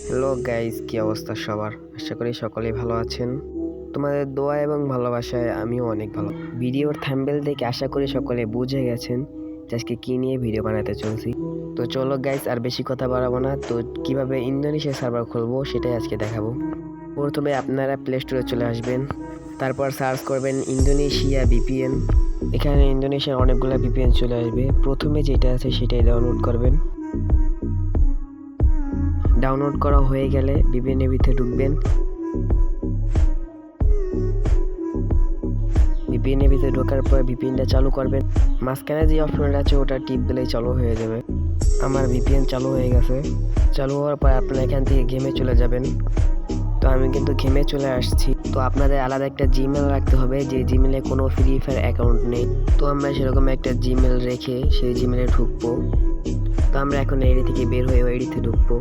Hello guys, কি অবস্থা সবার? আশা করি সকলেই ভালো আছেন। তোমাদের দোয়া এবং ভালোবাসায় আমিও অনেক ভালো। ভিডিওর থাম্বনেল দেখে আশা করি সকলে বুঝে গেছেন যে আজকে কি নিয়ে ভিডিও বানাতে চলছি। তো চলো গাইস, আর বেশি কথা বাড়াবো না। তো কিভাবে ইন্দোনেশিয়া সার্ভার খুলবো সেটাই আজকে দেখাবো। প্রথমে আপনারা প্লে স্টোরে চলে আসবেন, তারপর সার্চ করবেন ইন্দোনেশিয়া ভিপিএন। এখানে ইন্দোনেশিয়ার অনেকগুলো ভিপিএন চলে আসবে। প্রথমে যেটা আছে সেটাই ডাউনলোড করবেন। ডাউনলোড করা হয়ে গেলে ভিপিএনের ভিতরে ঢুকবেন। ভিপিএনের ভিতরে ঢোকার পর ভিপিএনটা চালু করবেন। মাঝখানে যে অপশনটা আছে ওটা টিপ দিলেই চালু হয়ে যাবে। আমার ভিপিএন চালু হয়ে গেছে। চালু হওয়ার পর আপনারা এখান থেকে গেমে চলে যাবেন। তো আমি কিন্তু গেমে চলে আসছি। তো আপনাদের আলাদা একটা জিমেল রাখতে হবে, যে জিমেলে কোনো ফ্রি ফায়ার অ্যাকাউন্ট নেই। তো আমরা সেরকম একটা জিমেল রেখে সেই জিমেলে ঢুকবো। তো আমরা এখন আইডি থেকে বের হয়ে আইডিতে ঢুকবো।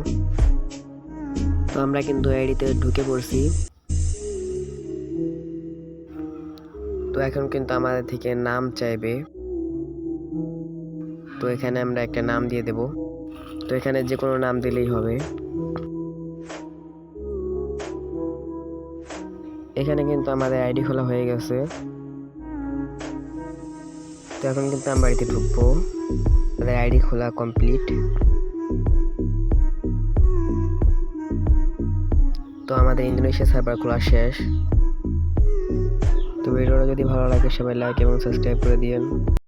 তো আমরা কিন্তু আইডিতে ঢুকে পড়ছি। তো এখন কিন্তু আমাদের থেকে নাম চাইবে। তো এখানে আমরা একটা নাম দিয়ে দেব। তো এখানে যে কোনো নাম দিলেই হবে। এখানে কিন্তু আমাদের আইডি খোলা হয়ে গেছে। তো এখন কিন্তু আমরা বাড়িতে ঢুকবো। আমাদের আইডি খোলা কমপ্লিট। তো আমাদের ইন্দোনেশিয়া সার্ভার খোলা শেষ। তো ভিডিওটা যদি ভালো লাগে সবাই লাইক এবং সাবস্ক্রাইব করে দিয়েন।